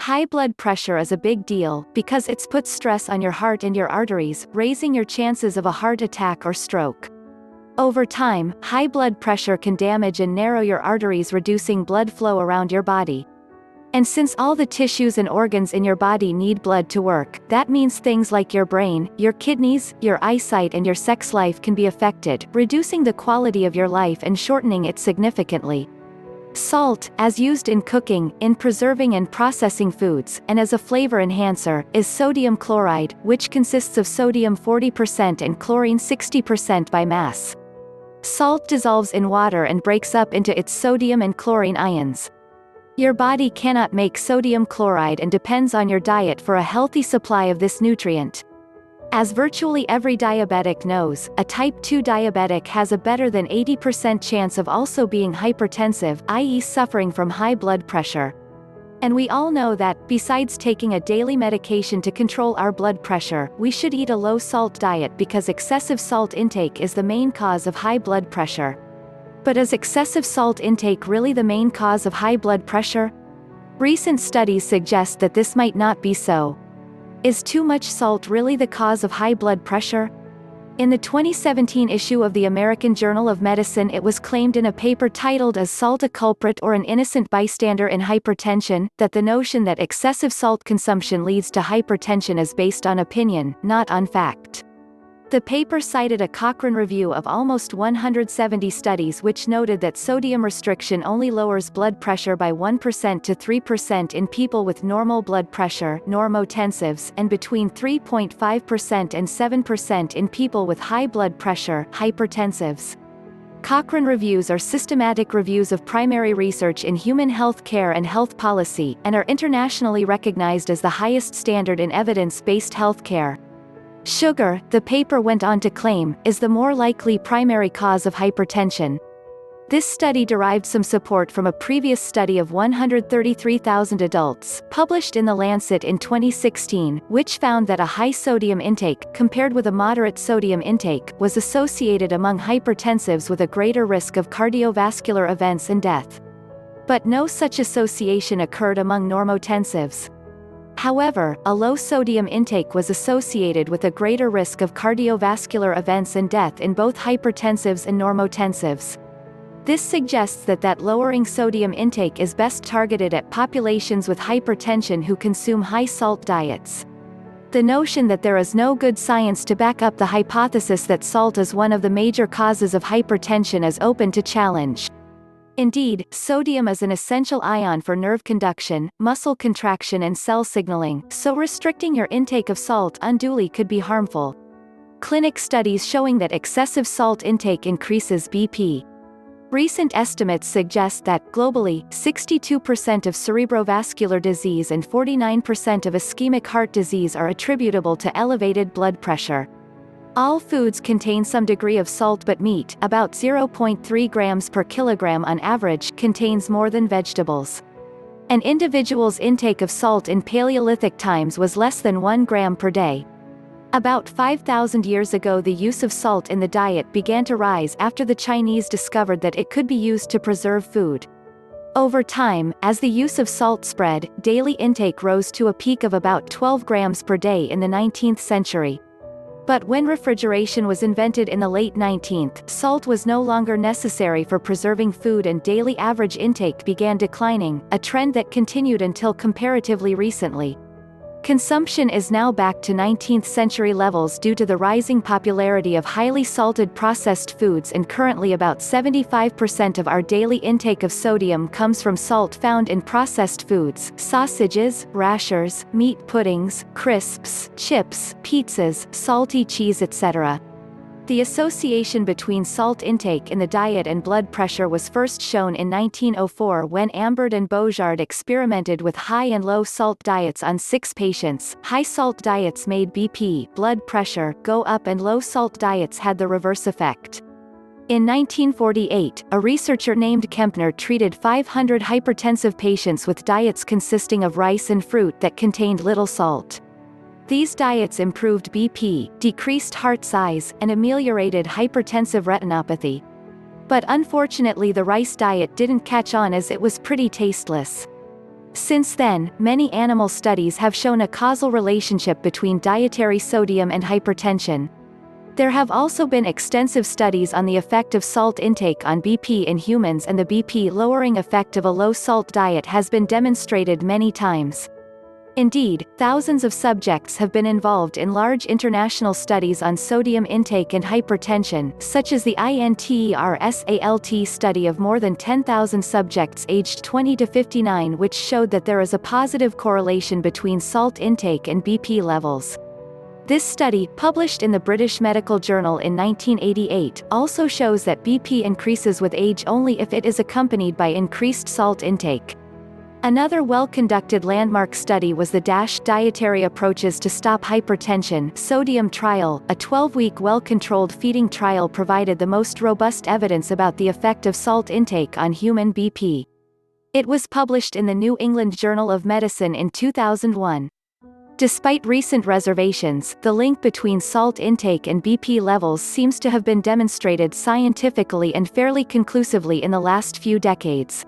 High blood pressure is a big deal because it puts stress on your heart and your arteries, raising your chances of a heart attack or stroke. Over time, high blood pressure can damage and narrow your arteries, reducing blood flow around your body. And since all the tissues and organs in your body need blood to work, that means things like your brain, your kidneys, your eyesight and your sex life can be affected, reducing the quality of your life and shortening it significantly. Salt, as used in cooking, in preserving and processing foods, and as a flavor enhancer, is sodium chloride, which consists of sodium 40% and chlorine 60% by mass. Salt dissolves in water and breaks up into its sodium and chlorine ions. Your body cannot make sodium chloride and depends on your diet for a healthy supply of this nutrient. As virtually every diabetic knows, a type 2 diabetic has a better than 80% chance of also being hypertensive, i.e. suffering from high blood pressure. And we all know that, besides taking a daily medication to control our blood pressure, we should eat a low-salt diet because excessive salt intake is the main cause of high blood pressure. But is excessive salt intake really the main cause of high blood pressure? Recent studies suggest that this might not be so. Is too much salt really the cause of high blood pressure? In the 2017 issue of the American Journal of Medicine, it was claimed in a paper titled "Is Salt a Culprit or an Innocent Bystander in Hypertension?" that the notion that excessive salt consumption leads to hypertension is based on opinion, not on fact. The paper cited a Cochrane review of almost 170 studies which noted that sodium restriction only lowers blood pressure by 1% to 3% in people with normal blood pressure, normotensives, and between 3.5% and 7% in people with high blood pressure, hypertensives. Cochrane reviews are systematic reviews of primary research in human health care and health policy, and are internationally recognized as the highest standard in evidence-based health care. Sugar, the paper went on to claim, is the more likely primary cause of hypertension. This study derived some support from a previous study of 133,000 adults, published in The Lancet in 2016, which found that a high sodium intake, compared with a moderate sodium intake, was associated among hypertensives with a greater risk of cardiovascular events and death. But no such association occurred among normotensives. However, a low sodium intake was associated with a greater risk of cardiovascular events and death in both hypertensives and normotensives. This suggests that lowering sodium intake is best targeted at populations with hypertension who consume high-salt diets. The notion that there is no good science to back up the hypothesis that salt is one of the major causes of hypertension is open to challenge. Indeed, sodium is an essential ion for nerve conduction, muscle contraction and cell signaling, so restricting your intake of salt unduly could be harmful. Clinic studies showing that excessive salt intake increases BP. Recent estimates suggest that, globally, 62% of cerebrovascular disease and 49% of ischemic heart disease are attributable to elevated blood pressure. All foods contain some degree of salt, but meat, about 0.3 grams per kilogram on average, contains more than vegetables. An individual's intake of salt in Paleolithic times was less than 1 gram per day. About 5,000 years ago, the use of salt in the diet began to rise after the Chinese discovered that it could be used to preserve food. Over time, as the use of salt spread, daily intake rose to a peak of about 12 grams per day in the 19th century. But when refrigeration was invented in the late 19th, salt was no longer necessary for preserving food and daily average intake began declining, a trend that continued until comparatively recently. Consumption is now back to 19th century levels due to the rising popularity of highly salted processed foods, and currently about 75% of our daily intake of sodium comes from salt found in processed foods, sausages, rashers, meat puddings, crisps, chips, pizzas, salty cheese, etc. The association between salt intake in the diet and blood pressure was first shown in 1904 when Ambert and Beaujard experimented with high and low salt diets on 6 patients. High salt diets made BP, blood pressure, go up, and low salt diets had the reverse effect. In 1948, a researcher named Kempner treated 500 hypertensive patients with diets consisting of rice and fruit that contained little salt. These diets improved BP, decreased heart size, and ameliorated hypertensive retinopathy. But unfortunately, the rice diet didn't catch on as it was pretty tasteless. Since then, many animal studies have shown a causal relationship between dietary sodium and hypertension. There have also been extensive studies on the effect of salt intake on BP in humans, and the BP-lowering effect of a low-salt diet has been demonstrated many times. Indeed, thousands of subjects have been involved in large international studies on sodium intake and hypertension, such as the INTERSALT study of more than 10,000 subjects aged 20 to 59, which showed that there is a positive correlation between salt intake and BP levels. This study, published in the British Medical Journal in 1988, also shows that BP increases with age only if it is accompanied by increased salt intake. Another well-conducted landmark study was the Dietary Approaches to Stop Hypertension sodium trial. A 12-week well-controlled feeding trial provided the most robust evidence about the effect of salt intake on human BP. It was published in the New England Journal of Medicine in 2001. Despite recent reservations, the link between salt intake and BP levels seems to have been demonstrated scientifically and fairly conclusively in the last few decades.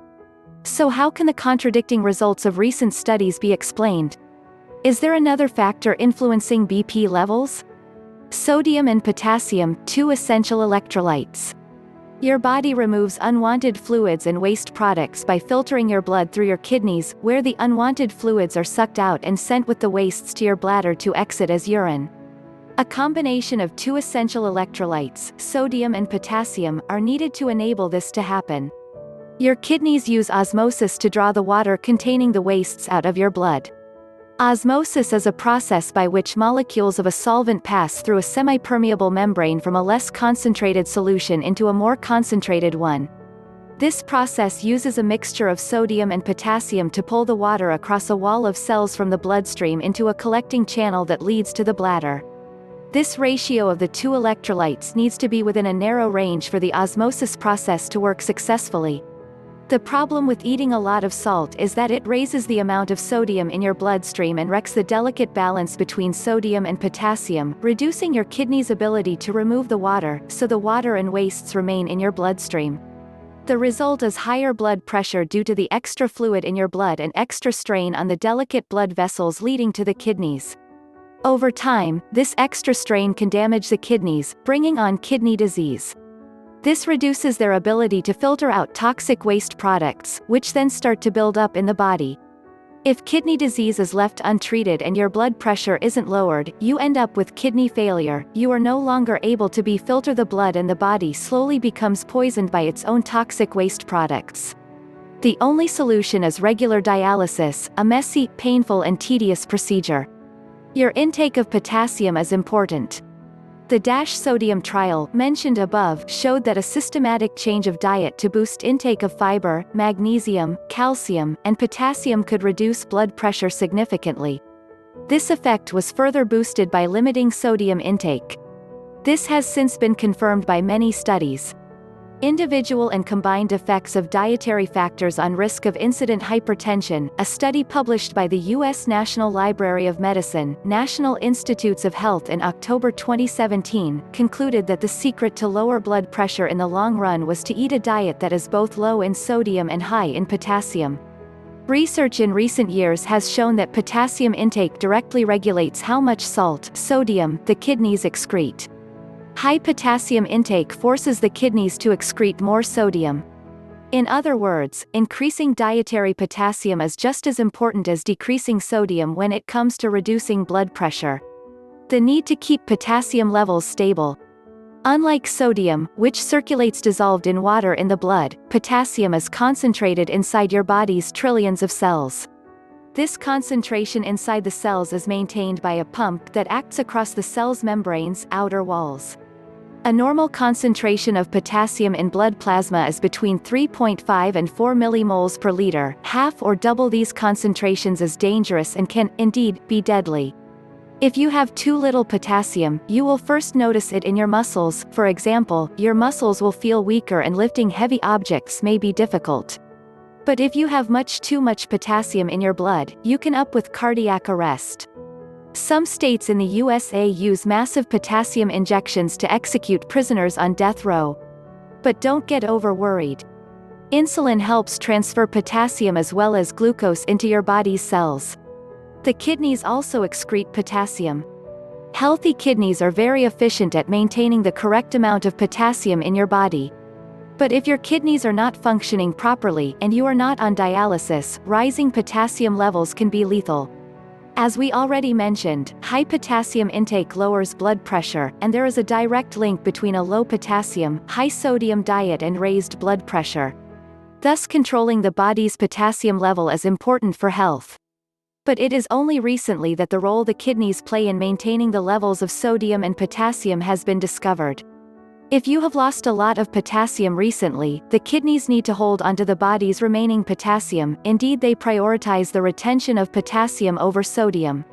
So how can the contradicting results of recent studies be explained? Is there another factor influencing BP levels? Sodium and potassium, two essential electrolytes. Your body removes unwanted fluids and waste products by filtering your blood through your kidneys, where the unwanted fluids are sucked out and sent with the wastes to your bladder to exit as urine. A combination of two essential electrolytes, sodium and potassium, are needed to enable this to happen. Your kidneys use osmosis to draw the water containing the wastes out of your blood. Osmosis is a process by which molecules of a solvent pass through a semi-permeable membrane from a less concentrated solution into a more concentrated one. This process uses a mixture of sodium and potassium to pull the water across a wall of cells from the bloodstream into a collecting channel that leads to the bladder. This ratio of the two electrolytes needs to be within a narrow range for the osmosis process to work successfully. The problem with eating a lot of salt is that it raises the amount of sodium in your bloodstream and wrecks the delicate balance between sodium and potassium, reducing your kidney's ability to remove the water, so the water and wastes remain in your bloodstream. The result is higher blood pressure due to the extra fluid in your blood and extra strain on the delicate blood vessels leading to the kidneys. Over time, this extra strain can damage the kidneys, bringing on kidney disease. This reduces their ability to filter out toxic waste products, which then start to build up in the body. If kidney disease is left untreated and your blood pressure isn't lowered, you end up with kidney failure. You are no longer able to filter the blood, and the body slowly becomes poisoned by its own toxic waste products. The only solution is regular dialysis, a messy, painful and tedious procedure. Your intake of potassium is important. The sodium trial, mentioned above, showed that a systematic change of diet to boost intake of fiber, magnesium, calcium, and potassium could reduce blood pressure significantly. This effect was further boosted by limiting sodium intake. This has since been confirmed by many studies. Individual and combined effects of dietary factors on risk of incident hypertension. A study published by the U.S. National Library of Medicine, National Institutes of Health in October 2017, concluded that the secret to lower blood pressure in the long run was to eat a diet that is both low in sodium and high in potassium. Research in recent years has shown that potassium intake directly regulates how much salt, sodium, the kidneys excrete. High potassium intake forces the kidneys to excrete more sodium. In other words, increasing dietary potassium is just as important as decreasing sodium when it comes to reducing blood pressure. The need to keep potassium levels stable. Unlike sodium, which circulates dissolved in water in the blood, potassium is concentrated inside your body's trillions of cells. This concentration inside the cells is maintained by a pump that acts across the cell's membranes, outer walls. A normal concentration of potassium in blood plasma is between 3.5 and 4 millimoles per liter. Half or double these concentrations is dangerous and can, indeed, be deadly. If you have too little potassium, you will first notice it in your muscles. For example, your muscles will feel weaker and lifting heavy objects may be difficult. But if you have too much potassium in your blood, you can end up with cardiac arrest. Some states in the USA use massive potassium injections to execute prisoners on death row. But don't get over-worried. Insulin helps transfer potassium as well as glucose into your body's cells. The kidneys also excrete potassium. Healthy kidneys are very efficient at maintaining the correct amount of potassium in your body. But if your kidneys are not functioning properly and you are not on dialysis, rising potassium levels can be lethal. As we already mentioned, high potassium intake lowers blood pressure, and there is a direct link between a low potassium, high sodium diet and raised blood pressure. Thus controlling the body's potassium level is important for health. But it is only recently that the role the kidneys play in maintaining the levels of sodium and potassium has been discovered. If you have lost a lot of potassium recently, the kidneys need to hold onto the body's remaining potassium. Indeed, they prioritize the retention of potassium over sodium.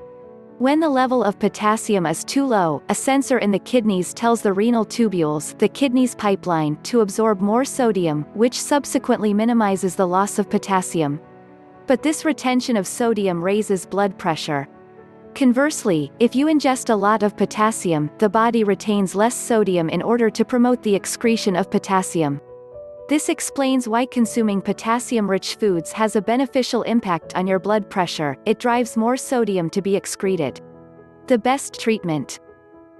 When the level of potassium is too low, a sensor in the kidneys tells the renal tubules, the kidney's pipeline, to absorb more sodium, which subsequently minimizes the loss of potassium. But this retention of sodium raises blood pressure. Conversely, if you ingest a lot of potassium, the body retains less sodium in order to promote the excretion of potassium. This explains why consuming potassium-rich foods has a beneficial impact on your blood pressure. It drives more sodium to be excreted. The best treatment.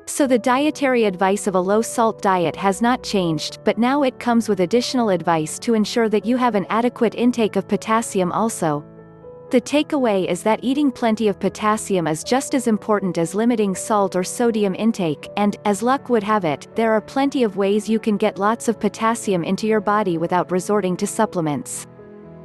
So the dietary advice of a low-salt diet has not changed, but now it comes with additional advice to ensure that you have an adequate intake of potassium also. The takeaway is that eating plenty of potassium is just as important as limiting salt or sodium intake, and, as luck would have it, there are plenty of ways you can get lots of potassium into your body without resorting to supplements.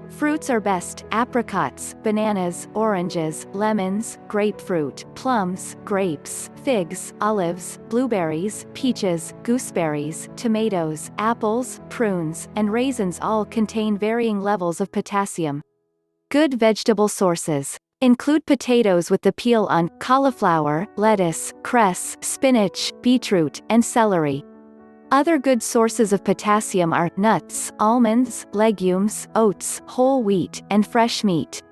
Fruits are best: apricots, bananas, oranges, lemons, grapefruit, plums, grapes, figs, olives, blueberries, peaches, gooseberries, tomatoes, apples, prunes, and raisins all contain varying levels of potassium. Good vegetable sources include potatoes with the peel on, cauliflower, lettuce, cress, spinach, beetroot, and celery. Other good sources of potassium are nuts, almonds, legumes, oats, whole wheat, and fresh meat.